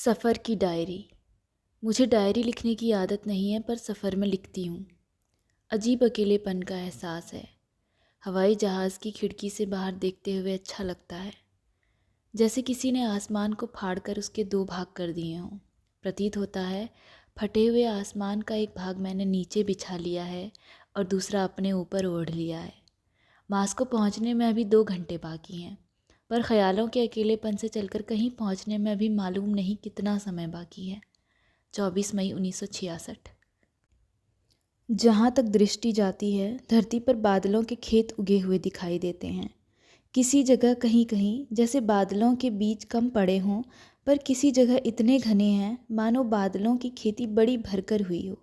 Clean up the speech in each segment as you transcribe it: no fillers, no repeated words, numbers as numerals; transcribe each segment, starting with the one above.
सफ़र की डायरी। मुझे डायरी लिखने की आदत नहीं है, पर सफ़र में लिखती हूँ। अजीब अकेलेपन का एहसास है। हवाई जहाज़ की खिड़की से बाहर देखते हुए अच्छा लगता है, जैसे किसी ने आसमान को फाड़कर उसके दो भाग कर दिए हों। प्रतीत होता है फटे हुए आसमान का एक भाग मैंने नीचे बिछा लिया है और दूसरा अपने ऊपर ओढ़ लिया है। मास्को पहुँचने में अभी 2 घंटे बाकी हैं, पर ख़यालों के अकेलेपन से चलकर कहीं पहुँचने में अभी मालूम नहीं कितना समय बाकी है। 24 मई 1966। जहाँ तक दृष्टि जाती है, धरती पर बादलों के खेत उगे हुए दिखाई देते हैं। किसी जगह कहीं कहीं जैसे बादलों के बीज कम पड़े हों, पर किसी जगह इतने घने हैं मानो बादलों की खेती बड़ी भरकर हुई हो,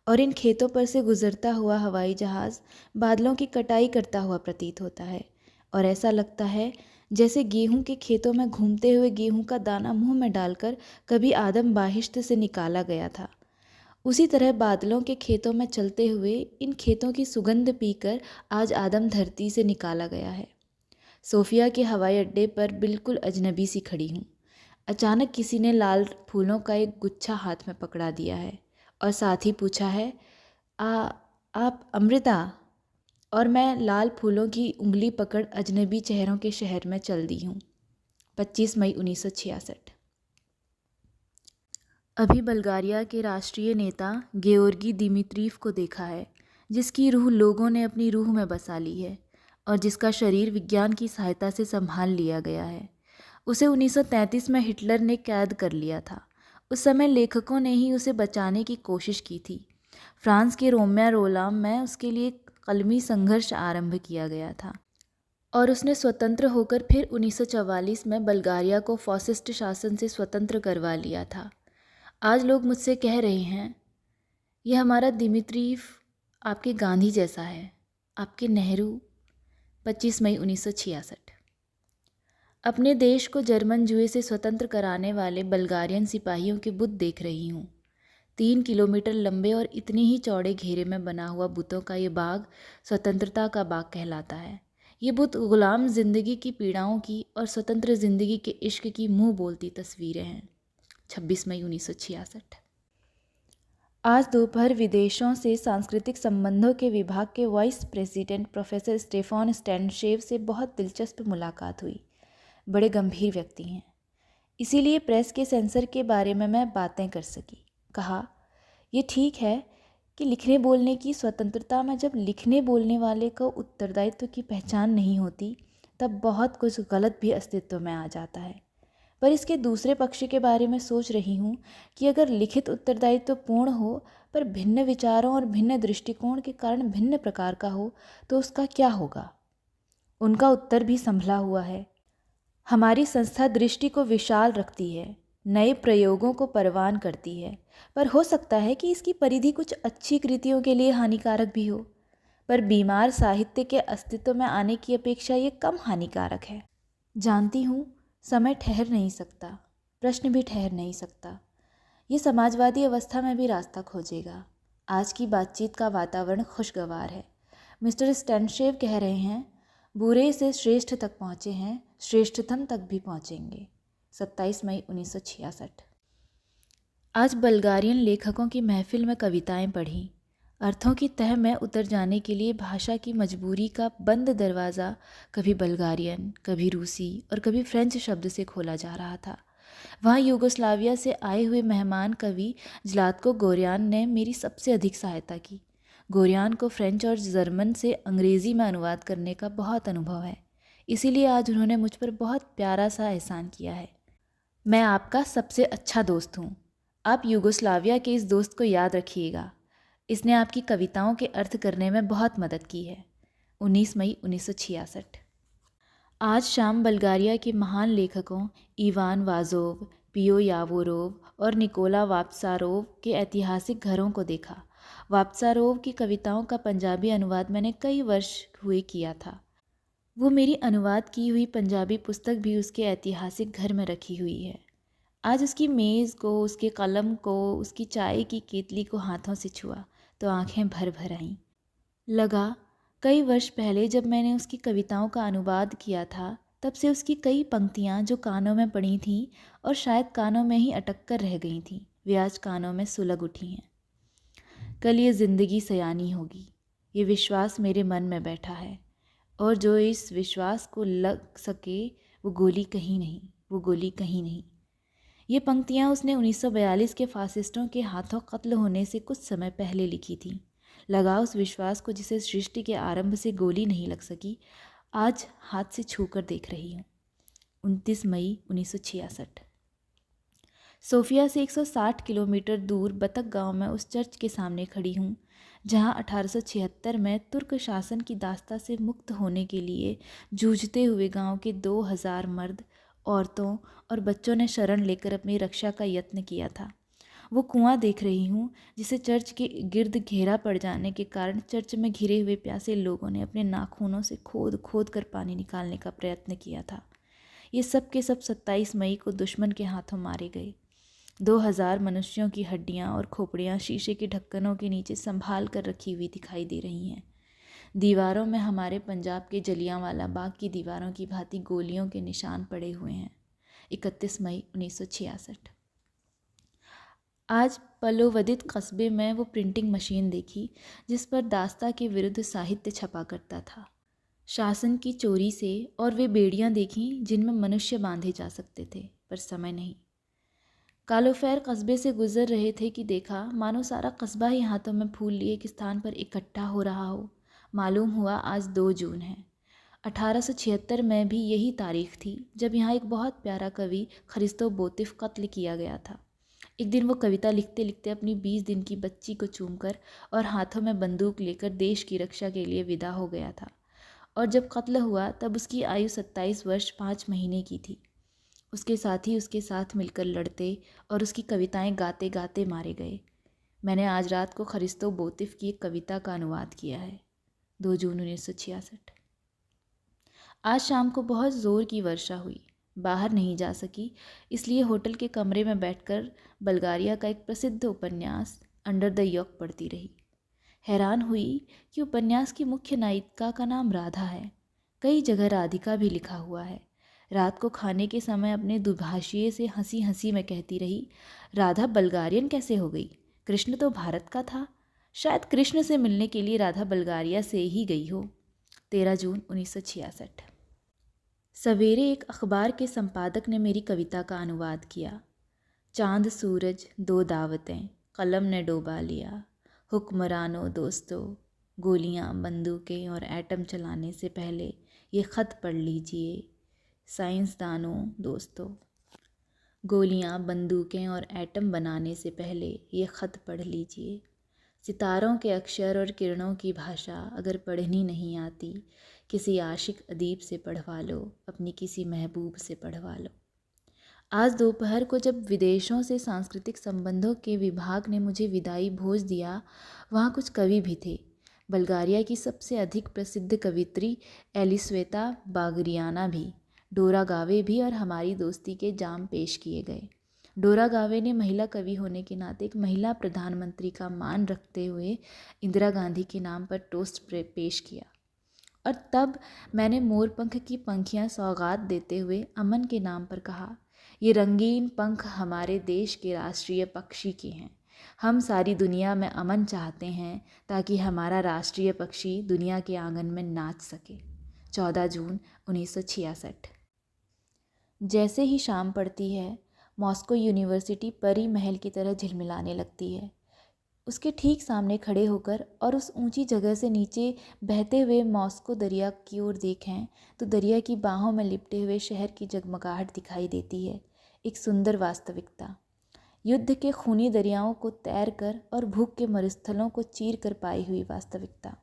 और इन खेतों पर से गुजरता हुआ हवाई जहाज़ बादलों की कटाई करता हुआ प्रतीत होता है। और ऐसा लगता है जैसे गेहूं के खेतों में घूमते हुए गेहूं का दाना मुंह में डालकर कभी आदम बाहिश्त से निकाला गया था। उसी तरह बादलों के खेतों में चलते हुए इन खेतों की सुगंध पीकर आज आदम धरती से निकाला गया है। सोफिया के हवाई अड्डे पर बिल्कुल अजनबी सी खड़ी हूँ। अचानक किसी ने लाल फूलों का एक गुच्छा हाथ में पकड़ा दिया है और साथ ही पूछा है, आप अमृता? और मैं लाल फूलों की उंगली पकड़ अजनबी चेहरों के शहर में चल दी हूँ। 25 मई 1966। अभी बल्गारिया के राष्ट्रीय नेता गेओर्गी दिमित्रीव को देखा है, जिसकी रूह लोगों ने अपनी रूह में बसा ली है और जिसका शरीर विज्ञान की सहायता से संभाल लिया गया है। उसे 1933 में हिटलर ने कैद कर लिया था। उस समय लेखकों ने ही उसे बचाने की कोशिश की थी। फ्रांस के रोम्या रोलाम में उसके लिए कलमी संघर्ष आरंभ किया गया था और उसने स्वतंत्र होकर फिर 1944 में बल्गारिया को फासिस्ट शासन से स्वतंत्र करवा लिया था। आज लोग मुझसे कह रहे हैं, यह हमारा दिमित्रीव आपके गांधी जैसा है, आपके नेहरू। 25 मई 1966। अपने देश को जर्मन जुए से स्वतंत्र कराने वाले बल्गारियन सिपाहियों के बुत देख रही हूँ। 3 किलोमीटर लंबे और इतने ही चौड़े घेरे में बना हुआ बुतों का ये बाग स्वतंत्रता का बाग कहलाता है। ये बुत गुलाम जिंदगी की पीड़ाओं की और स्वतंत्र जिंदगी के इश्क की मुंह बोलती तस्वीरें हैं। 26 मई 1966। आज दोपहर विदेशों से सांस्कृतिक संबंधों के विभाग के वाइस प्रेसिडेंट प्रोफेसर स्टेफान स्टैंडशेव से बहुत दिलचस्प मुलाकात हुई। बड़े गंभीर व्यक्ति हैं, इसीलिए प्रेस के सेंसर के बारे में मैं बातें कर सकी। कहा, ये ठीक है कि लिखने बोलने की स्वतंत्रता में जब लिखने बोलने वाले को उत्तरदायित्व की पहचान नहीं होती, तब बहुत कुछ गलत भी अस्तित्व में आ जाता है। पर इसके दूसरे पक्ष के बारे में सोच रही हूँ कि अगर लिखित उत्तरदायित्व पूर्ण हो पर भिन्न विचारों और भिन्न दृष्टिकोण के कारण भिन्न प्रकार का हो, तो उसका क्या होगा? उनका उत्तर भी संभला हुआ है। हमारी संस्था दृष्टि को विशाल रखती है, नए प्रयोगों को परवान करती है, पर हो सकता है कि इसकी परिधि कुछ अच्छी कृतियों के लिए हानिकारक भी हो। पर बीमार साहित्य के अस्तित्व में आने की अपेक्षा ये कम हानिकारक है। जानती हूँ, समय ठहर नहीं सकता, प्रश्न भी ठहर नहीं सकता। ये समाजवादी अवस्था में भी रास्ता खोजेगा। आज की बातचीत का वातावरण खुशगवार है। मिस्टर स्टैंडशेव कह रहे हैं, बुरे से श्रेष्ठ तक पहुँचे हैं, श्रेष्ठतम तक भी पहुँचेंगे। 27 मई 1966। आज बल्गारियन लेखकों की महफिल में कविताएं पढ़ीं। अर्थों की तह में उतर जाने के लिए भाषा की मजबूरी का बंद दरवाज़ा कभी बल्गारियन, कभी रूसी और कभी फ्रेंच शब्द से खोला जा रहा था। वहाँ यूगोस्लाविया से आए हुए मेहमान कवि ज्लातको गोरियान ने मेरी सबसे अधिक सहायता की। गोरियान को फ्रेंच और जर्मन से अंग्रेज़ी में अनुवाद करने का बहुत अनुभव है, इसीलिए आज उन्होंने मुझ पर बहुत प्यारा सा एहसान किया है। मैं आपका सबसे अच्छा दोस्त हूँ। आप यूगोस्लाविया के इस दोस्त को याद रखिएगा। इसने आपकी कविताओं के अर्थ करने में बहुत मदद की है। 19 मई 1966। आज शाम बल्गारिया के महान लेखकों इवान वाज़ोव, पियो यावोरोव और निकोला वाप्सारोव के ऐतिहासिक घरों को देखा। वाप्सारोव की कविताओं का पंजाबी अनुवाद मैंने कई वर्ष हुए किया था। वो मेरी अनुवाद की हुई पंजाबी पुस्तक भी उसके ऐतिहासिक घर में रखी हुई है। आज उसकी मेज़ को, उसके कलम को, उसकी चाय की केतली को हाथों से छुआ तो आंखें भर भर आईं। लगा कई वर्ष पहले जब मैंने उसकी कविताओं का अनुवाद किया था, तब से उसकी कई पंक्तियाँ जो कानों में पड़ी थीं और शायद कानों में ही अटक कर रह गई थीं, वे आज कानों में सुलग उठी हैं। कल ये ज़िंदगी सयानी होगी, ये विश्वास मेरे मन में बैठा है, और जो इस विश्वास को लग सके वो गोली कहीं नहीं, वो गोली कहीं नहीं। ये पंक्तियाँ उसने 1942 के फासिस्टों के हाथों कत्ल होने से कुछ समय पहले लिखी थीं। लगा उस विश्वास को जिसे सृष्टि के आरंभ से गोली नहीं लग सकी, आज हाथ से छूकर देख रही हूँ। 29 मई 1966। सोफिया से 160 किलोमीटर दूर बतक गांव में उस चर्च के सामने खड़ी हूँ जहाँ 1876 में तुर्क शासन की दास्ता से मुक्त होने के लिए जूझते हुए गांव के 2000 मर्द, औरतों और बच्चों ने शरण लेकर अपनी रक्षा का यत्न किया था। वो कुआं देख रही हूँ जिसे चर्च के गिर्द घेरा पड़ जाने के कारण चर्च में घिरे हुए प्यासे लोगों ने अपने नाखूनों से खोद खोद कर पानी निकालने का प्रयत्न किया था। ये सब के सब 27 मई को दुश्मन के हाथों मारे गए। 2000 मनुष्यों की हड्डियां और खोपड़ियां शीशे के ढक्कनों के नीचे संभाल कर रखी हुई दिखाई दे रही हैं। दीवारों में हमारे पंजाब के जलियांवाला बाग की दीवारों की भांति गोलियों के निशान पड़े हुए हैं। 31 मई 1966। आज पलोवदित कस्बे में वो प्रिंटिंग मशीन देखी जिस पर दास्ता के विरुद्ध साहित्य छपा करता था। शासन की चोरी से और वे बेड़ियां देखीं जिनमें मनुष्य बांधे जा सकते थे, पर समय नहीं। कालोफेर कस्बे से गुजर रहे थे कि देखा मानो सारा कस्बा ही हाथों में फूल लिए एक स्थान पर इकट्ठा हो रहा हो। मालूम हुआ आज 2 जून है। 1876 में भी यही तारीख थी जब यहाँ एक बहुत प्यारा कवि खरिस्तो बोतिफ कत्ल किया गया था। एक दिन वो कविता लिखते लिखते अपनी 20 दिन की बच्ची को चूमकर और हाथों में बंदूक लेकर देश की रक्षा के लिए विदा हो गया था, और जब कत्ल हुआ तब उसकी आयु 27 वर्ष 5 महीने की थी। उसके साथी उसके साथ मिलकर लड़ते और उसकी कविताएं गाते गाते मारे गए। मैंने आज रात को खरिस्तो बोतिफ की एक कविता का अनुवाद किया है। 2 जून 1966। आज शाम को बहुत ज़ोर की वर्षा हुई। बाहर नहीं जा सकी, इसलिए होटल के कमरे में बैठकर बल्गारिया का एक प्रसिद्ध उपन्यास अंडर द यॉक पढ़ती रही। हैरान हुई कि उपन्यास की मुख्य नायिका का नाम राधा है। कई जगह राधिका भी लिखा हुआ है। रात को खाने के समय अपने दुभाषिए से हंसी हंसी में कहती रही, राधा बल्गारियन कैसे हो गई? कृष्ण तो भारत का था। शायद कृष्ण से मिलने के लिए राधा बल्गारिया से ही गई हो। 13 जून 1966। सवेरे एक अखबार के संपादक ने मेरी कविता का अनुवाद किया। चांद सूरज 2 दावतें कलम ने डोबा लिया। हुक्मरानों दोस्तों, गोलियां बंदूकें और एटम चलाने से पहले ये ख़त पढ़ लीजिए। साइंसदानों दोस्तों, गोलियां बंदूकें और एटम बनाने से पहले ये ख़त पढ़ लीजिए। सितारों के अक्षर और किरणों की भाषा अगर पढ़नी नहीं आती, किसी आशिक अदीब से पढ़वा लो, अपनी किसी महबूब से पढ़वा लो। आज दोपहर को जब विदेशों से सांस्कृतिक संबंधों के विभाग ने मुझे विदाई भोज दिया, वहाँ कुछ कवि भी थे। बल्गारिया की सबसे अधिक प्रसिद्ध कवित्री एलिस्वेता बागरियाना भी, डोरा गावे भी, और हमारी दोस्ती के जाम पेश किए गए। डोरा गावे ने महिला कवि होने के नाते एक महिला प्रधानमंत्री का मान रखते हुए इंदिरा गांधी के नाम पर टोस्ट पेश किया, और तब मैंने मोरपंख की पंखियां सौगात देते हुए अमन के नाम पर कहा, ये रंगीन पंख हमारे देश के राष्ट्रीय पक्षी के हैं। हम सारी दुनिया में अमन चाहते हैं ताकि हमारा राष्ट्रीय पक्षी दुनिया के आंगन में नाच सके। 14 जून 1966। जैसे ही शाम पड़ती है, मॉस्को यूनिवर्सिटी परी महल की तरह झिलमिलाने लगती है। उसके ठीक सामने खड़े होकर और उस ऊंची जगह से नीचे बहते हुए मॉस्को दरिया की ओर देखें तो दरिया की बाहों में लिपटे हुए शहर की जगमगाहट दिखाई देती है। एक सुंदर वास्तविकता, युद्ध के खूनी दरियाओं को तैर कर और भूख के मरुस्थलों को चीर कर पाई हुई वास्तविकता।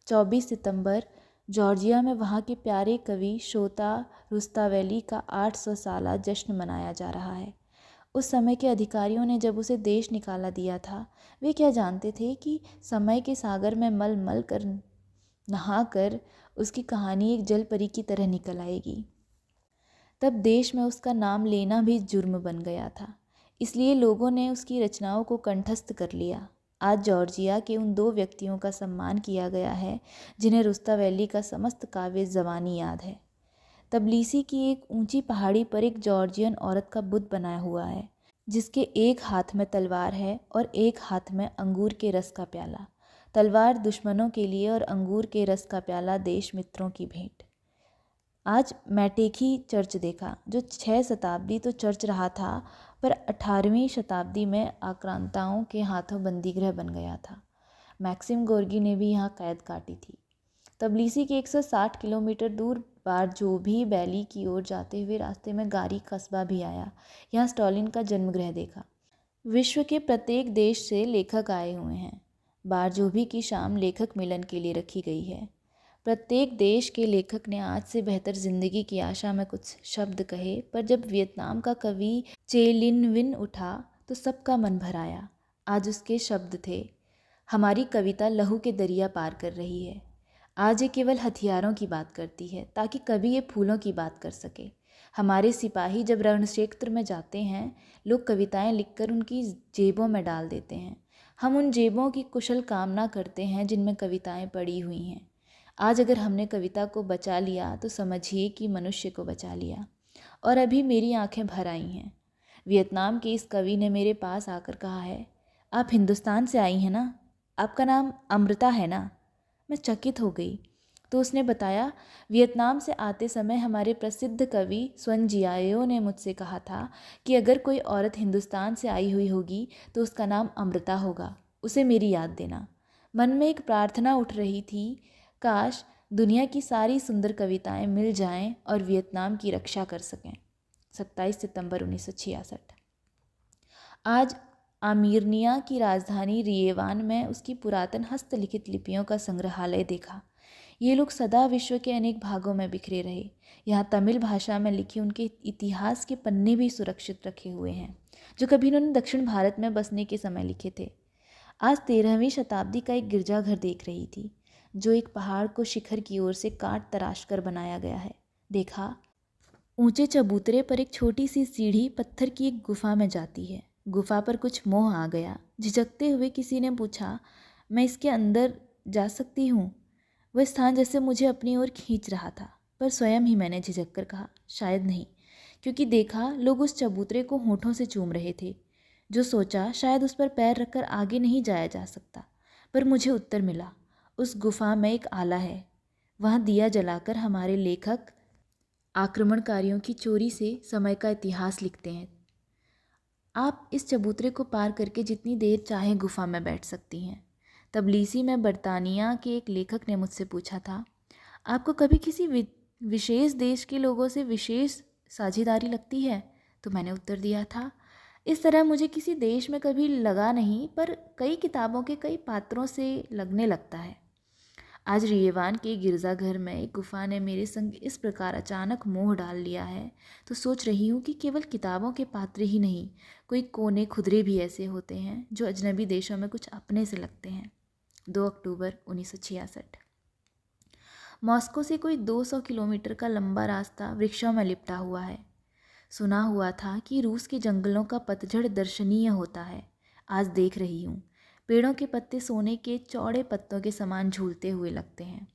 24 सितंबर जॉर्जिया में वहाँ के प्यारे कवि शोता रुस्तावेली का 800 साला जश्न मनाया जा रहा है। उस समय के अधिकारियों ने जब उसे देश निकाला दिया था, वे क्या जानते थे कि समय के सागर में मल मल कर नहा कर उसकी कहानी एक जल परी की तरह निकल आएगी। तब देश में उसका नाम लेना भी जुर्म बन गया था, इसलिए लोगों ने उसकी रचनाओं को कंठस्थ कर लिया। आज जॉर्जिया के उन 2 व्यक्तियों का सम्मान किया गया है जिन्हें रुस्तावेली का समस्त काव्य ज़बानी याद है। तबलीसी की एक ऊंची पहाड़ी पर एक जॉर्जियन औरत का बुत बनाया हुआ है, जिसके एक हाथ में तलवार है और एक हाथ में अंगूर के रस का प्याला। तलवार दुश्मनों के लिए और अंगूर के रस का प्याला देश मित्रों की भेंट। आज मैटेकी चर्च देखा, जो 6 शताब्दी तो चर्च रहा था, पर 18वीं शताब्दी में आक्रांताओं के हाथों बंदीगृह बन गया था। मैक्सिम गोर्गी ने भी यहाँ कैद काटी थी। तबलीसी के 160 किलोमीटर दूर बारजोभी वैली की ओर जाते हुए रास्ते में गारी कस्बा भी आया। यहाँ स्टालिन का जन्मगृह देखा। विश्व के प्रत्येक देश से लेखक आए हुए हैं। बारजोभी की शाम लेखक मिलन के लिए रखी गई है। प्रत्येक देश के लेखक ने आज से बेहतर जिंदगी की आशा में कुछ शब्द कहे, पर जब वियतनाम का कवि चे लिन विन उठा तो सबका मन भर आया। आज उसके शब्द थे, हमारी कविता लहू के दरिया पार कर रही है। आज ये केवल हथियारों की बात करती है ताकि कभी ये फूलों की बात कर सके। हमारे सिपाही जब रणक्षेत्र में जाते हैं, लोग कविताएं लिखकर उनकी जेबों में डाल देते हैं। हम उन जेबों की कुशल कामना करते हैं जिनमें कविताएं पड़ी हुई हैं। आज अगर हमने कविता को बचा लिया तो समझिए कि मनुष्य को बचा लिया। और अभी मेरी आंखें भर आई हैं। वियतनाम के इस कवि ने मेरे पास आकर कहा है, आप हिंदुस्तान से आई हैं ना? आपका नाम अमृता है ना? मैं चकित हो गई। तो उसने बताया, वियतनाम से आते समय हमारे प्रसिद्ध कवि स्वयं जियाओ ने मुझसे कहा था कि अगर कोई औरत हिंदुस्तान से आई हुई होगी तो उसका नाम अमृता होगा, उसे मेरी याद देना। मन में एक प्रार्थना उठ रही थी, काश दुनिया की सारी सुंदर कविताएं मिल जाएं और वियतनाम की रक्षा कर सकें। 27 सितंबर 1966। आज आर्मीनिया की राजधानी रियेवान में उसकी पुरातन हस्तलिखित लिपियों का संग्रहालय देखा। ये लोग सदा विश्व के अनेक भागों में बिखरे रहे। यहाँ तमिल भाषा में लिखे उनके इतिहास के पन्ने भी सुरक्षित रखे हुए हैं, जो कभी उन्होंने दक्षिण भारत में बसने के समय लिखे थे। आज 13वीं शताब्दी का एक गिरजाघर देख रही थी, जो एक पहाड़ को शिखर की ओर से काट तराश कर बनाया गया है। देखा, ऊंचे चबूतरे पर एक छोटी सी सीढ़ी पत्थर की एक गुफा में जाती है। गुफा पर कुछ मोह आ गया। झिझकते हुए किसी ने पूछा, मैं इसके अंदर जा सकती हूँ? वह स्थान जैसे मुझे अपनी ओर खींच रहा था, पर स्वयं ही मैंने झिझक कर कहा, शायद नहीं, क्योंकि देखा लोग उस चबूतरे को होठों से चूम रहे थे। जो सोचा शायद उस पर पैर रखकर आगे नहीं जाया जा सकता, पर मुझे उत्तर मिला, उस गुफा में एक आला है। वहाँ दिया जलाकर हमारे लेखक आक्रमणकारियों की चोरी से समय का इतिहास लिखते हैं। आप इस चबूतरे को पार करके जितनी देर चाहें गुफा में बैठ सकती हैं। तबलीसी में बर्तानिया के एक लेखक ने मुझसे पूछा था, आपको कभी किसी विशेष देश के लोगों से विशेष साझेदारी लगती है? तो मैंने उत्तर दिया था, इस तरह मुझे किसी देश में कभी लगा नहीं, पर कई किताबों के कई पात्रों से लगने लगता है। आज रियेवान के गिरजाघर में एक गुफा ने मेरे संग इस प्रकार अचानक मोह डाल लिया है, तो सोच रही हूँ कि केवल किताबों के पात्र ही नहीं, कोई कोने खुदरे भी ऐसे होते हैं जो अजनबी देशों में कुछ अपने से लगते हैं। 2 अक्टूबर 1966। मॉस्को से कोई 200 किलोमीटर का लंबा रास्ता वृक्षों में लिपटा हुआ है। सुना हुआ था कि रूस के जंगलों का पतझड़ दर्शनीय होता है। आज देख रही हूँ, पेड़ों के पत्ते सोने के चौड़े पत्तों के समान झूलते हुए लगते हैं।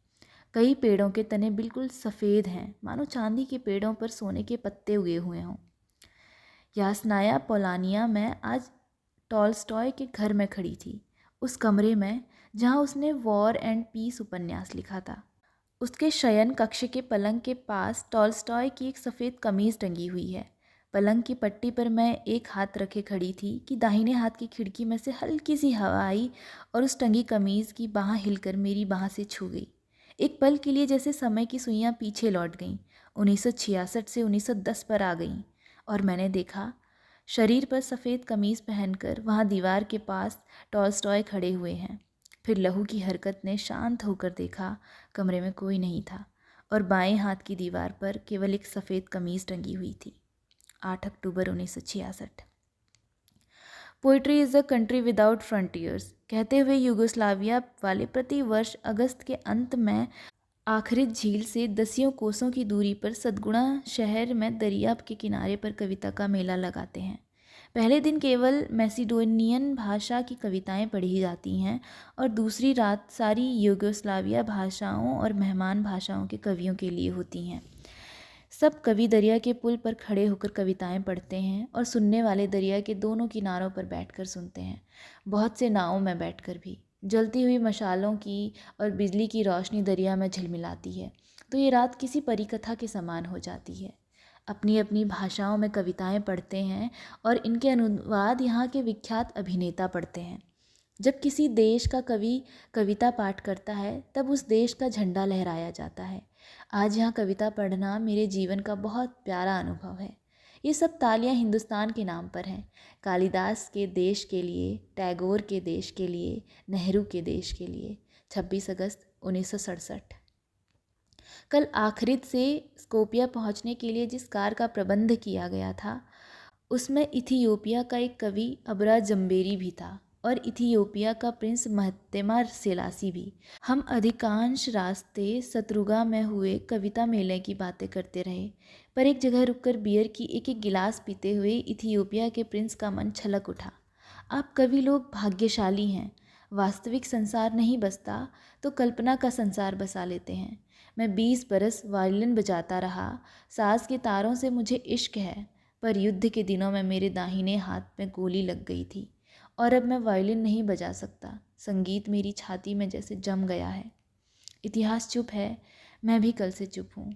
कई पेड़ों के तने बिल्कुल सफ़ेद हैं, मानो चांदी के पेड़ों पर सोने के पत्ते उगे हुए हों। यासनाया पोलानिया में आज टॉलस्टॉय के घर में खड़ी थी, उस कमरे में जहाँ उसने वॉर एंड पीस उपन्यास लिखा था। उसके शयन कक्ष के पलंग के पास टॉलस्टॉय की एक सफ़ेद कमीज़ टंगी हुई है। पलंग की पट्टी पर मैं एक हाथ रखे खड़ी थी कि दाहिने हाथ की खिड़की में से हल्की सी हवा आई और उस टंगी कमीज़ की बाँह हिलकर मेरी बाँह से छू गई। एक पल के लिए जैसे समय की सुइयाँ पीछे लौट गईं, 1966 से 1910 पर आ गईं, और मैंने देखा शरीर पर सफ़ेद कमीज़ पहनकर वहाँ दीवार के पास टॉलस्टॉय खड़े हुए हैं। फिर लहू की हरकत ने शांत होकर देखा, कमरे में कोई नहीं था और बाएं हाथ की दीवार पर केवल एक सफ़ेद कमीज़ टंगी हुई थी। 8 अक्टूबर 1966। Poetry is a country without frontiers कहते हुए यूगोस्लाविया वाले प्रति वर्ष अगस्त के अंत में आखरित झील से दसियों कोसों की दूरी पर सद्गुणा शहर में दरिया के किनारे पर कविता का मेला लगाते हैं। पहले दिन केवल मैसिडोनियन भाषा की कविताएं पढ़ी जाती हैं और दूसरी रात सारी यूगोस्लाविया भाषाओं और मेहमान भाषाओं के कवियों के लिए होती हैं। सब कवि दरिया के पुल पर खड़े होकर कविताएं पढ़ते हैं और सुनने वाले दरिया के दोनों किनारों पर बैठकर सुनते हैं, बहुत से नावों में बैठकर भी। जलती हुई मशालों की और बिजली की रोशनी दरिया में झिलमिलाती है तो ये रात किसी परिकथा के समान हो जाती है। अपनी अपनी भाषाओं में कविताएं पढ़ते हैं और इनके अनुवाद यहाँ के विख्यात अभिनेता पढ़ते हैं। जब किसी देश का कवि कविता पाठ करता है तब उस देश का झंडा लहराया जाता है। आज यहाँ कविता पढ़ना मेरे जीवन का बहुत प्यारा अनुभव है। ये सब तालियाँ हिंदुस्तान के नाम पर हैं, कालिदास के देश के लिए, टैगोर के देश के लिए, नेहरू के देश के लिए। 26 अगस्त 1967। कल आखरित से स्कोपिया पहुँचने के लिए जिस कार का प्रबंध किया गया था उसमें इथियोपिया का एक कवि अबरा जम्बेरी भी था और इथियोपिया का प्रिंस महत्तेमा सेलासी भी। हम अधिकांश रास्ते सतरुगा में हुए कविता मेले की बातें करते रहे, पर एक जगह रुककर बियर की एक एक गिलास पीते हुए इथियोपिया के प्रिंस का मन छलक उठा। आप कवि लोग भाग्यशाली हैं, वास्तविक संसार नहीं बसता तो कल्पना का संसार बसा लेते हैं। मैं 20 बरस वायलिन बजाता रहा, साज के तारों से मुझे इश्क है, पर युद्ध के दिनों में मेरे दाहिने हाथ में गोली लग गई थी और अब मैं वायलिन नहीं बजा सकता। संगीत मेरी छाती में जैसे जम गया है। इतिहास चुप है, मैं भी कल से चुप हूँ।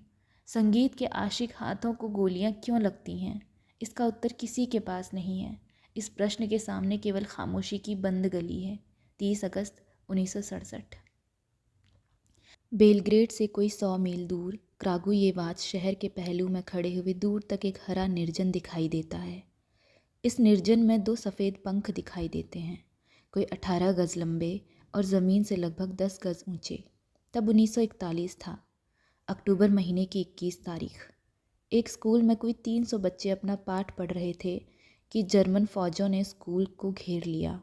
संगीत के आशिक हाथों को गोलियाँ क्यों लगती हैं? इसका उत्तर किसी के पास नहीं है। इस प्रश्न के सामने केवल खामोशी की बंद गली है। 30 अगस्त 1967। बेलग्रेड से कोई 100 मील दूर क्रागुयेवाच शहर के पहलू में खड़े हुए दूर तक एक हरा निर्जन दिखाई देता है। इस निर्जन में 2 सफ़ेद पंख दिखाई देते हैं, कोई 18 गज़ लंबे और ज़मीन से लगभग 10 गज़ ऊंचे। तब 1941 था, अक्टूबर महीने की 21 तारीख। एक स्कूल में कोई 300 बच्चे अपना पाठ पढ़ रहे थे कि जर्मन फ़ौजों ने स्कूल को घेर लिया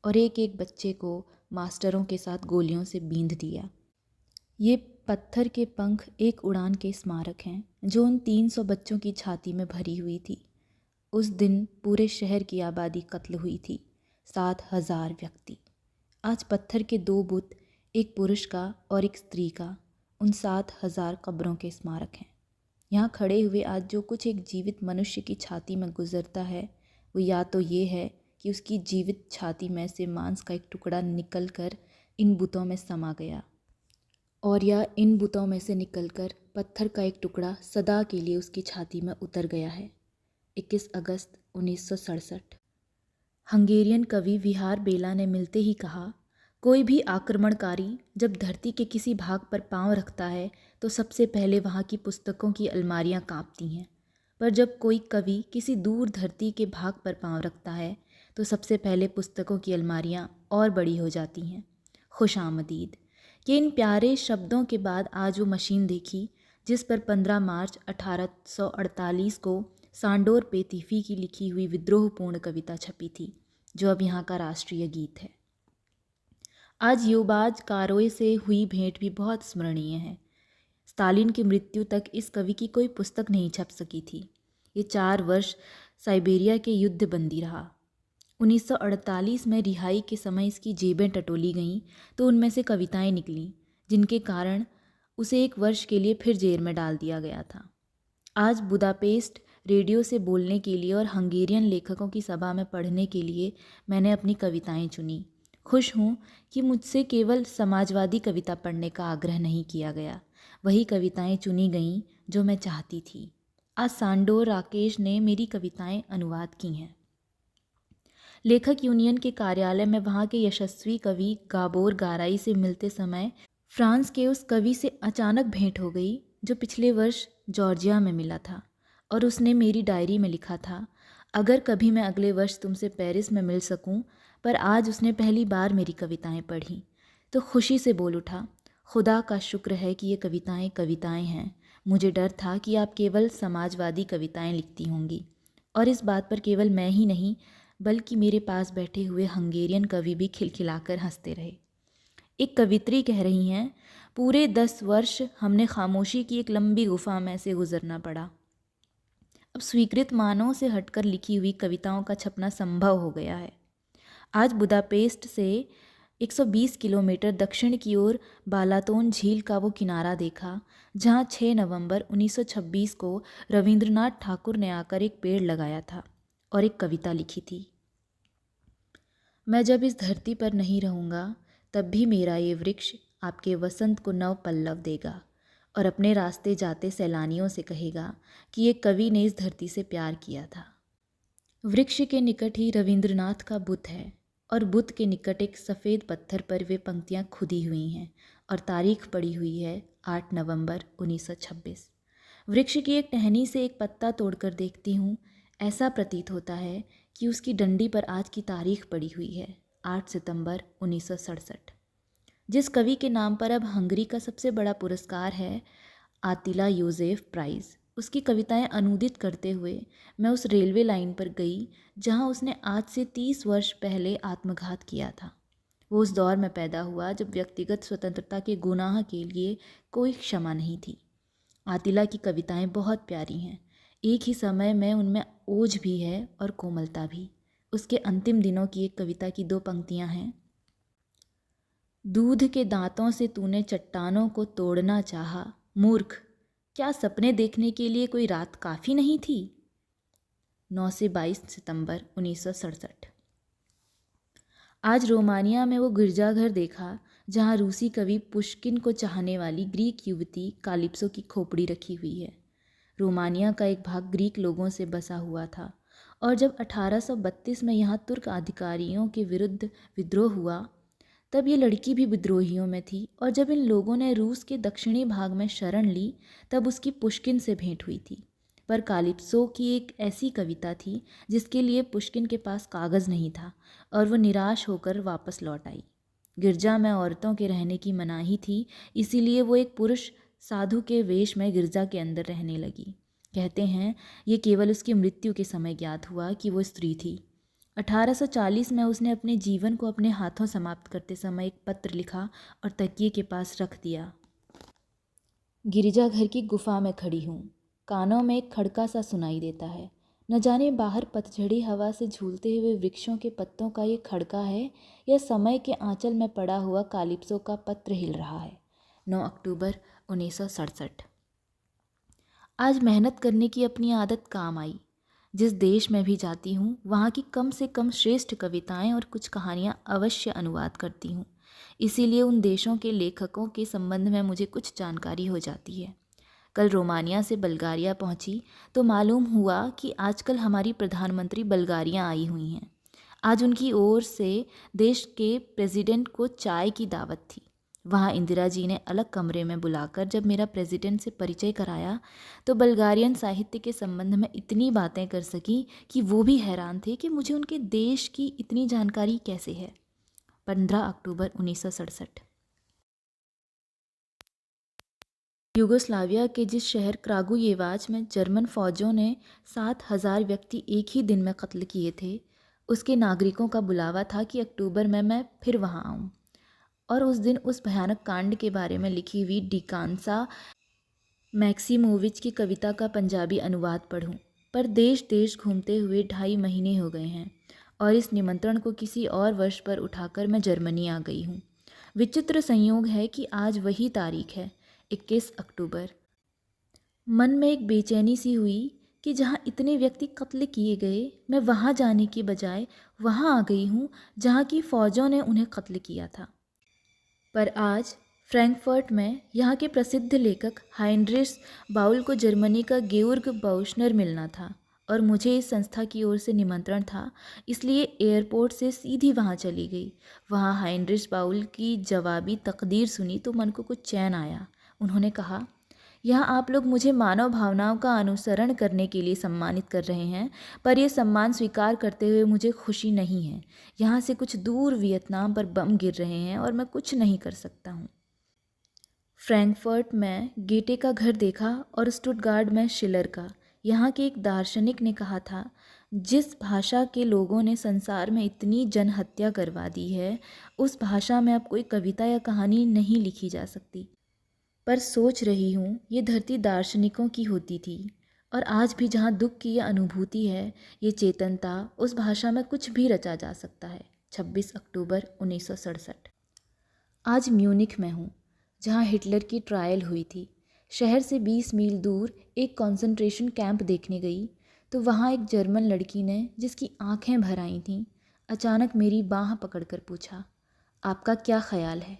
और एक एक बच्चे को मास्टरों के साथ गोलियों से बींध दिया। ये पत्थर के पंख एक उड़ान के स्मारक हैं जो उन 300 बच्चों की छाती में भरी हुई थी। उस दिन पूरे शहर की आबादी कत्ल हुई थी, 7,000 व्यक्ति। आज पत्थर के 2 बुत, एक पुरुष का और एक स्त्री का, उन 7,000 कब्रों के स्मारक हैं। यहाँ खड़े हुए आज जो कुछ एक जीवित मनुष्य की छाती में गुजरता है वो या तो ये है कि उसकी जीवित छाती में से मांस का एक टुकड़ा निकल कर इन बुतों में समा गया, और या इन बुतों में से निकलकर पत्थर का एक टुकड़ा सदा के लिए उसकी छाती में उतर गया है। 21 अगस्त 1967। हंगेरियन कवि विहार बेला ने मिलते ही कहा, कोई भी आक्रमणकारी जब धरती के किसी भाग पर पांव रखता है तो सबसे पहले वहाँ की पुस्तकों की अलमारियाँ कांपती हैं, पर जब कोई कवि किसी दूर धरती के भाग पर पांव रखता है तो सबसे पहले पुस्तकों की अलमारियाँ और बड़ी हो जाती हैं। खुशामदीद। कि इन प्यारे शब्दों के बाद आज वो मशीन देखी जिस पर 15 मार्च 1848 को सांडोर पेतीफी की लिखी हुई विद्रोहपूर्ण कविता छपी थी, जो अब यहाँ का राष्ट्रीय गीत है। आज युबाज कारोए से हुई भेंट भी बहुत स्मरणीय है। स्टालिन की मृत्यु तक इस कवि की कोई पुस्तक नहीं छप सकी थी। ये 4 वर्ष साइबेरिया के युद्ध बंदी रहा। 1948 में रिहाई के समय इसकी जेबें टटोली गईं तो उनमें से कविताएं निकलीं, जिनके कारण उसे 1 वर्ष के लिए फिर जेल में डाल दिया गया था। आज बुदापेस्ट रेडियो से बोलने के लिए और हंगेरियन लेखकों की सभा में पढ़ने के लिए मैंने अपनी कविताएं चुनी। खुश हूँ कि मुझसे केवल समाजवादी कविता पढ़ने का आग्रह नहीं किया गया, वही कविताएं चुनी गईं जो मैं चाहती थी। आज सांडोर राकेश ने मेरी कविताएं अनुवाद की हैं। लेखक यूनियन के कार्यालय में वहाँ के यशस्वी कवि गाबोर गाराई से मिलते समय फ्रांस के उस कवि से अचानक भेंट हो गई जो पिछले वर्ष जॉर्जिया में मिला था, और उसने मेरी डायरी में लिखा था, अगर कभी मैं अगले वर्ष तुमसे पेरिस में मिल सकूं। पर आज उसने पहली बार मेरी कविताएं पढ़ी तो खुशी से बोल उठा, खुदा का शुक्र है कि ये कविताएं कविताएं हैं। मुझे डर था कि आप केवल समाजवादी कविताएं लिखती होंगी। और इस बात पर केवल मैं ही नहीं बल्कि मेरे पास बैठे हुए हंगेरियन कवि भी खिलखिलाकर हंसते रहे। एक कवित्री कह रही हैं, पूरे 10 वर्ष हमने खामोशी की एक लंबी गुफा में से गुजरना पड़ा। अब स्वीकृत मानों से हटकर लिखी हुई कविताओं का छपना संभव हो गया है। आज बुदापेस्ट से 120 किलोमीटर दक्षिण की ओर बालातोन झील का वो किनारा देखा जहाँ 6 नवंबर 1926 को रविंद्रनाथ ठाकुर ने आकर एक पेड़ लगाया था और एक कविता लिखी थी। मैं जब इस धरती पर नहीं रहूँगा तब भी मेरा ये वृक्ष आपके वसंत को नव पल्लव देगा और अपने रास्ते जाते सैलानियों से कहेगा कि एक कवि ने इस धरती से प्यार किया था। वृक्ष के निकट ही रविंद्रनाथ का बुत है और बुत के निकट एक सफ़ेद पत्थर पर वे पंक्तियाँ खुदी हुई हैं और तारीख पड़ी हुई है 8 नवंबर 1926। वृक्ष की एक टहनी से एक पत्ता तोड़कर देखती हूँ, ऐसा प्रतीत होता है कि उसकी डंडी पर आज की तारीख पड़ी हुई है 8 सितंबर 1967। जिस कवि के नाम पर अब हंगरी का सबसे बड़ा पुरस्कार है, आतिला योसेफ प्राइज़, उसकी कविताएं अनुदित करते हुए मैं उस रेलवे लाइन पर गई जहां उसने आज से 30 वर्ष पहले आत्मघात किया था। वो उस दौर में पैदा हुआ जब व्यक्तिगत स्वतंत्रता के गुनाह के लिए कोई क्षमा नहीं थी। आतिला की कविताएं बहुत प्यारी हैं, एक ही समय में उनमें ओज भी है और कोमलता भी। उसके अंतिम दिनों की एक कविता की 2 पंक्तियां हैं। दूध के दांतों से तूने चट्टानों को तोड़ना चाहा, मूर्ख, क्या सपने देखने के लिए कोई रात काफ़ी नहीं थी? 9 से 22 सितंबर 1967। आज रोमानिया में वो गिरजाघर देखा जहाँ रूसी कवि पुश्किन को चाहने वाली ग्रीक युवती कालिप्सो की खोपड़ी रखी हुई है। रोमानिया का एक भाग ग्रीक लोगों से बसा हुआ था और जब 1832 में यहाँ तुर्क अधिकारियों के विरुद्ध विद्रोह हुआ तब ये लड़की भी विद्रोहियों में थी और जब इन लोगों ने रूस के दक्षिणी भाग में शरण ली तब उसकी पुश्किन से भेंट हुई थी। पर कालिप्सो की एक ऐसी कविता थी जिसके लिए पुश्किन के पास कागज़ नहीं था और वह निराश होकर वापस लौट आई। गिरजा में औरतों के रहने की मनाही थी, इसीलिए वो एक पुरुष साधु के वेश में गिरजा के अंदर रहने लगी। कहते हैं ये केवल उसकी मृत्यु के समय ज्ञात हुआ कि वो स्त्री थी। 1840 में उसने अपने जीवन को अपने हाथों समाप्त करते समय एक पत्र लिखा और तकिए के पास रख दिया। गिरजाघर की गुफा में खड़ी हूँ, कानों में एक खड़का सा सुनाई देता है। न जाने बाहर पतझड़ी हवा से झूलते हुए वृक्षों के पत्तों का ये खड़का है या समय के आंचल में पड़ा हुआ कालिप्सो का पत्र हिल रहा है। 9 अक्टूबर 1967। आज मेहनत करने की अपनी आदत काम आई। जिस देश में भी जाती हूँ वहाँ की कम से कम श्रेष्ठ कविताएं और कुछ कहानियाँ अवश्य अनुवाद करती हूँ। इसीलिए उन देशों के लेखकों के संबंध में मुझे कुछ जानकारी हो जाती है। कल रोमानिया से बल्गारिया पहुँची तो मालूम हुआ कि आजकल हमारी प्रधानमंत्री बल्गारिया आई हुई हैं। आज उनकी ओर से देश के प्रेसिडेंट को चाय की दावत थी। वहाँ इंदिरा जी ने अलग कमरे में बुलाकर जब मेरा प्रेसिडेंट से परिचय कराया तो बल्गारियन साहित्य के संबंध में इतनी बातें कर सकी कि वो भी हैरान थे कि मुझे उनके देश की इतनी जानकारी कैसे है। 15 अक्टूबर 1967। यूगोस्लाविया के जिस शहर क्रागुयेवाच में जर्मन फौजों ने 7,000 व्यक्ति एक ही दिन में कत्ल किए थे, उसके नागरिकों का बुलावा था कि अक्टूबर में मैं फिर वहाँ आऊँ और उस दिन उस भयानक कांड के बारे में लिखी हुई डिकांसा मैक्सिमोविच की कविता का पंजाबी अनुवाद पढ़ूं। पर देश देश घूमते हुए 2.5 महीने हो गए हैं और इस निमंत्रण को किसी और वर्ष पर उठाकर मैं जर्मनी आ गई हूँ। विचित्र संयोग है कि आज वही तारीख है, 21 अक्टूबर। मन में एक बेचैनी सी हुई कि जहाँ इतने व्यक्ति कत्ल किए गए, मैं वहाँ जाने की बजाय वहाँ आ गई हूँ जहाँ की फ़ौजों ने उन्हें कत्ल किया था। पर आज फ्रैंकफर्ट में यहाँ के प्रसिद्ध लेखक हाइनरिश बाउल को जर्मनी का गेओर्ग बाउशनर मिलना था और मुझे इस संस्था की ओर से निमंत्रण था, इसलिए एयरपोर्ट से सीधी वहाँ चली गई। वहाँ हाइनरिश बाउल की जवाबी तकदीर सुनी तो मन को कुछ चैन आया। उन्होंने कहा, यहाँ आप लोग मुझे मानव भावनाओं का अनुसरण करने के लिए सम्मानित कर रहे हैं, पर यह सम्मान स्वीकार करते हुए मुझे खुशी नहीं है। यहाँ से कुछ दूर वियतनाम पर बम गिर रहे हैं और मैं कुछ नहीं कर सकता हूँ। फ्रैंकफर्ट में गेटे का घर देखा और स्टुटगार्ट में शिलर का। यहाँ के एक दार्शनिक ने कहा था, जिस भाषा के लोगों ने संसार में इतनी जनहत्या करवा दी है, उस भाषा में अब कोई कविता या कहानी नहीं लिखी जा सकती। पर सोच रही हूँ ये धरती दार्शनिकों की होती थी और आज भी जहाँ दुख की यह अनुभूति है, ये चेतनता, उस भाषा में कुछ भी रचा जा सकता है। 26 अक्टूबर 1967। आज म्यूनिख में हूँ, जहाँ हिटलर की ट्रायल हुई थी। शहर से 20 मील दूर एक कंसंट्रेशन कैंप देखने गई तो वहाँ एक जर्मन लड़की ने, जिसकी आंखें भर आई थीं, अचानक मेरी बाँह पकड़कर पूछा, आपका क्या ख्याल है?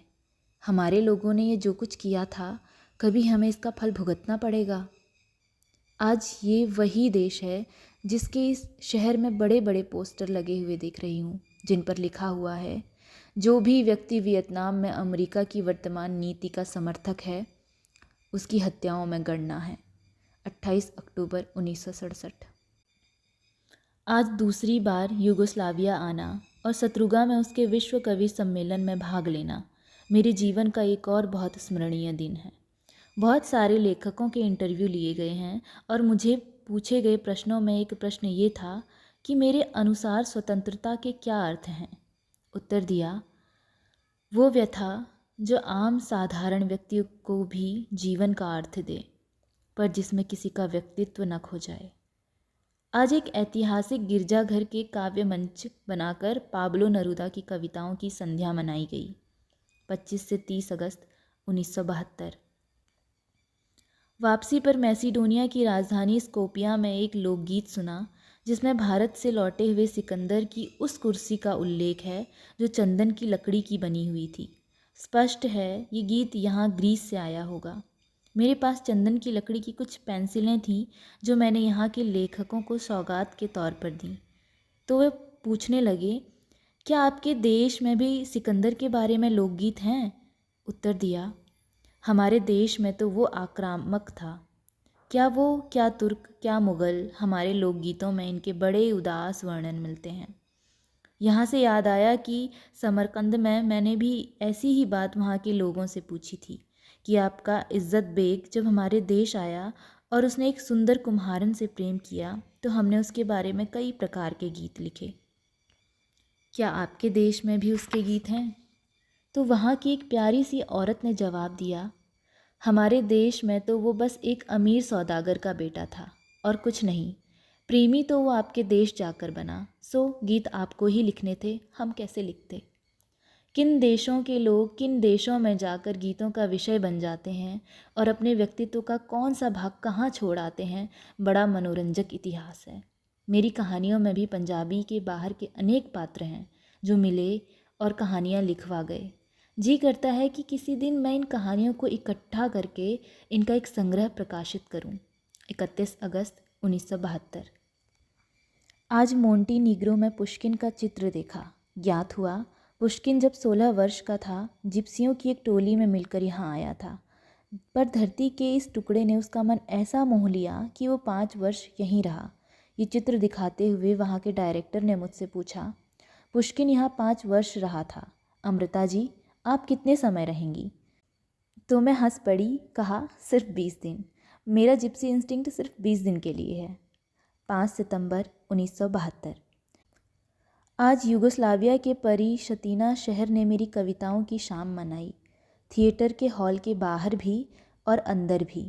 हमारे लोगों ने ये जो कुछ किया था, कभी हमें इसका फल भुगतना पड़ेगा। आज ये वही देश है जिसके इस शहर में बड़े बड़े पोस्टर लगे हुए देख रही हूँ, जिन पर लिखा हुआ है, जो भी व्यक्ति वियतनाम में अमेरिका की वर्तमान नीति का समर्थक है, उसकी हत्याओं में गणना है। 28 अक्टूबर 1967। आज दूसरी बार यूगोस्लाविया आना और शत्रुगा में उसके विश्व कवि सम्मेलन में भाग लेना मेरे जीवन का एक और बहुत स्मरणीय दिन है। बहुत सारे लेखकों के इंटरव्यू लिए गए हैं और मुझे पूछे गए प्रश्नों में एक प्रश्न ये था कि मेरे अनुसार स्वतंत्रता के क्या अर्थ हैं। उत्तर दिया, वो व्यथा जो आम साधारण व्यक्ति को भी जीवन का अर्थ दे, पर जिसमें किसी का व्यक्तित्व न खो जाए। आज एक ऐतिहासिक गिरजाघर के काव्य मंच बनाकर पाब्लो नरूदा की कविताओं की संध्या मनाई गई। 25 से 30 अगस्त 1972। वापसी पर मैसिडोनिया की राजधानी स्कोपिया में एक लोकगीत सुना, जिसमें भारत से लौटे हुए सिकंदर की उस कुर्सी का उल्लेख है जो चंदन की लकड़ी की बनी हुई थी। स्पष्ट है ये गीत यहाँ ग्रीस से आया होगा। मेरे पास चंदन की लकड़ी की कुछ पेंसिलें थीं जो मैंने यहाँ के लेखकों को सौगात के तौर पर दी। तो वे पूछने लगे, क्या आपके देश में भी सिकंदर के बारे में लोकगीत हैं? उत्तर दिया, हमारे देश में तो वो आक्रामक था। क्या तुर्क, क्या मुग़ल, हमारे लोकगीतों में इनके बड़े उदास वर्णन मिलते हैं। यहाँ से याद आया कि समरकंद में मैंने भी ऐसी ही बात वहाँ के लोगों से पूछी थी कि आपका इज़्ज़त बेग जब हमारे देश आया और उसने एक सुंदर कुम्हारन से प्रेम किया तो हमने उसके बारे में कई प्रकार के गीत लिखे। क्या आपके देश में भी उसके गीत हैं? तो वहाँ की एक प्यारी सी औरत ने जवाब दिया, हमारे देश में तो वो बस एक अमीर सौदागर का बेटा था और कुछ नहीं। प्रेमी तो वो आपके देश जाकर बना, सो गीत आपको ही लिखने थे, हम कैसे लिखते। किन देशों के लोग किन देशों में जाकर गीतों का विषय बन जाते हैं और अपने व्यक्तित्व का कौन सा भाग कहाँ छोड़ आते हैं, बड़ा मनोरंजक इतिहास है। मेरी कहानियों में भी पंजाबी के बाहर के अनेक पात्र हैं जो मिले और कहानियाँ लिखवा गए। जी करता है कि किसी दिन मैं इन कहानियों को इकट्ठा करके इनका एक संग्रह प्रकाशित करूं। 31 अगस्त 1972। आज मोंटी नीग्रो में पुष्किन का चित्र देखा। ज्ञात हुआ पुष्किन जब 16 वर्ष का था, जिप्सियों की एक टोली में मिलकर यहाँ आया था, पर धरती के इस टुकड़े ने उसका मन ऐसा मोह लिया कि वो 5 वर्ष यहीं रहा। ये चित्र दिखाते हुए वहाँ के डायरेक्टर ने मुझसे पूछा, पुष्किन यहाँ 5 वर्ष रहा था, अमृता जी आप कितने समय रहेंगी? तो मैं हंस पड़ी, कहा सिर्फ 20 दिन। मेरा जिप्सी इंस्टिंक्ट सिर्फ 20 दिन के लिए है। 5 सितंबर 1972। आज यूगोस्लाविया के परिशतीना शहर ने मेरी कविताओं की शाम मनाई। थिएटर के हॉल के बाहर भी और अंदर भी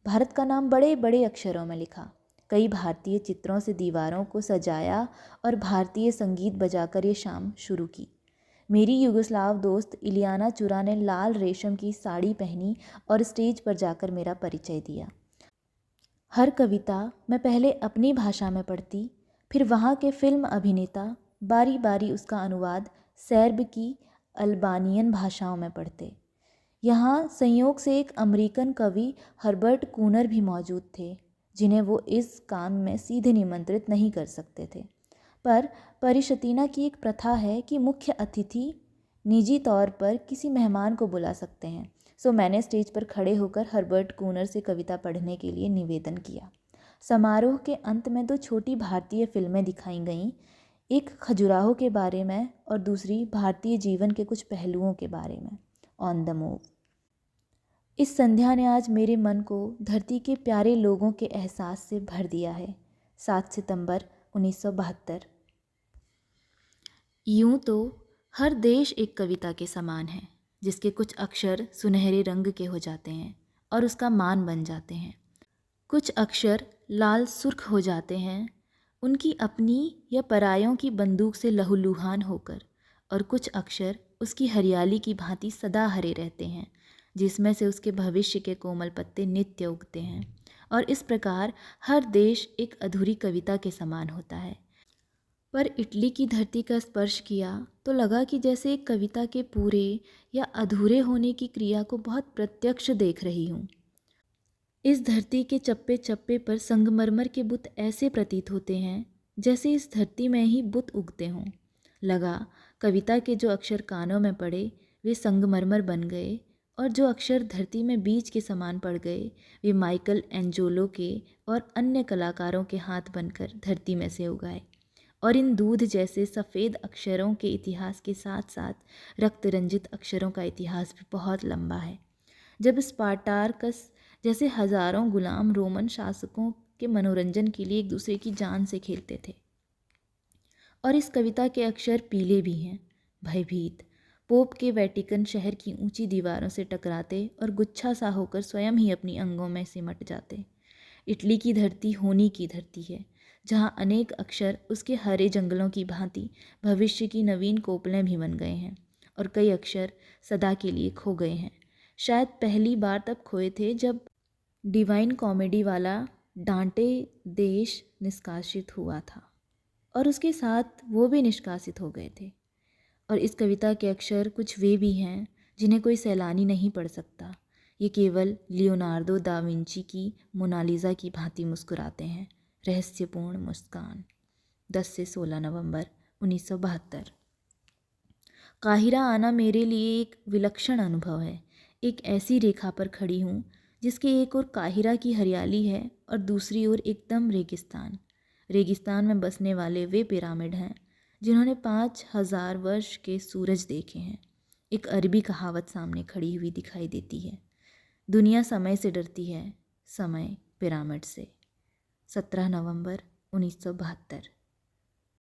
भारत का नाम बड़े बड़े अक्षरों में लिखा। कई भारतीय चित्रों से दीवारों को सजाया और भारतीय संगीत बजाकर ये शाम शुरू की। मेरी युगोस्लाव दोस्त इलियाना चुरा ने लाल रेशम की साड़ी पहनी और स्टेज पर जाकर मेरा परिचय दिया। हर कविता मैं पहले अपनी भाषा में पढ़ती, फिर वहाँ के फिल्म अभिनेता बारी बारी उसका अनुवाद सर्ब की अल्बानियन भाषाओं में पढ़ते। यहाँ संयोग से एक अमेरिकन कवि हर्बर्ट कूनर भी मौजूद थे, जिन्हें वो इस काम में सीधे निमंत्रित नहीं कर सकते थे। पर परिशतीना की एक प्रथा है कि मुख्य अतिथि निजी तौर पर किसी मेहमान को बुला सकते हैं। सो मैंने स्टेज पर खड़े होकर हर्बर्ट कूनर से कविता पढ़ने के लिए निवेदन किया। समारोह के अंत में 2 छोटी भारतीय फिल्में दिखाई गईं, एक खजुराहो के बारे में और दूसरी भारतीय जीवन के कुछ पहलुओं के बारे में, ऑन द मूव। इस संध्या ने आज मेरे मन को धरती के प्यारे लोगों के एहसास से भर दिया है। 7 सितंबर 1972। यूं तो हर देश एक कविता के समान है, जिसके कुछ अक्षर सुनहरे रंग के हो जाते हैं और उसका मान बन जाते हैं। कुछ अक्षर लाल सुर्ख हो जाते हैं, उनकी अपनी या परायों की बंदूक से लहूलुहान होकर, और अकुछ अक्षर उसकी हरियाली की भांति सदा हरे रहते हैं, जिसमें से उसके भविष्य के कोमल पत्ते नित्य उगते हैं। और इस प्रकार हर देश एक अधूरी कविता के समान होता है। पर इटली की धरती का स्पर्श किया तो लगा कि जैसे एक कविता के पूरे या अधूरे होने की क्रिया को बहुत प्रत्यक्ष देख रही हूँ। इस धरती के चप्पे चप्पे पर संगमरमर के बुत ऐसे प्रतीत होते हैं जैसे इस धरती में ही बुत उगते हों। लगा कविता के जो अक्षर कानों में पड़े वे संगमरमर बन गए, और जो अक्षर धरती में बीज के समान पड़ गए वे माइकल एंजोलो के और अन्य कलाकारों के हाथ बनकर धरती में से उगाए। और इन दूध जैसे सफ़ेद अक्षरों के इतिहास के साथ साथ रक्त रंजित अक्षरों का इतिहास भी बहुत लंबा है। जब स्पार्टाकस जैसे हजारों गुलाम रोमन शासकों के मनोरंजन के लिए एक दूसरे की जान से खेलते थे। और इस कविता के अक्षर पीले भी हैं, भयभीत, पोप के वेटिकन शहर की ऊंची दीवारों से टकराते और गुच्छा सा होकर स्वयं ही अपनी अंगों में सिमट जाते। इटली की धरती होनी की धरती है, जहाँ अनेक अक्षर उसके हरे जंगलों की भांति भविष्य की नवीन कोपलें भी बन गए हैं, और कई अक्षर सदा के लिए खो गए हैं। शायद पहली बार तब खोए थे जब डिवाइन कॉमेडी वाला डांटे देश निष्कासित हुआ था, और उसके साथ वो भी निष्कासित हो गए थे। और इस कविता के अक्षर कुछ वे भी हैं जिन्हें कोई सैलानी नहीं पढ़ सकता। ये केवल लियोनार्दो दा विंची की मोनालिसा की भांति मुस्कुराते हैं, रहस्यपूर्ण मुस्कान। 10 से 16 नवंबर 1972। काहिरा आना मेरे लिए एक विलक्षण अनुभव है। एक ऐसी रेखा पर खड़ी हूँ जिसके एक ओर काहिरा की हरियाली है और दूसरी ओर एकदम रेगिस्तान। रेगिस्तान में बसने वाले वे पिरामिड हैं जिन्होंने 5000 वर्ष के सूरज देखे हैं। एक अरबी कहावत सामने खड़ी हुई दिखाई देती है, दुनिया समय से डरती है, समय पिरामिड से। 17 नवंबर 1972।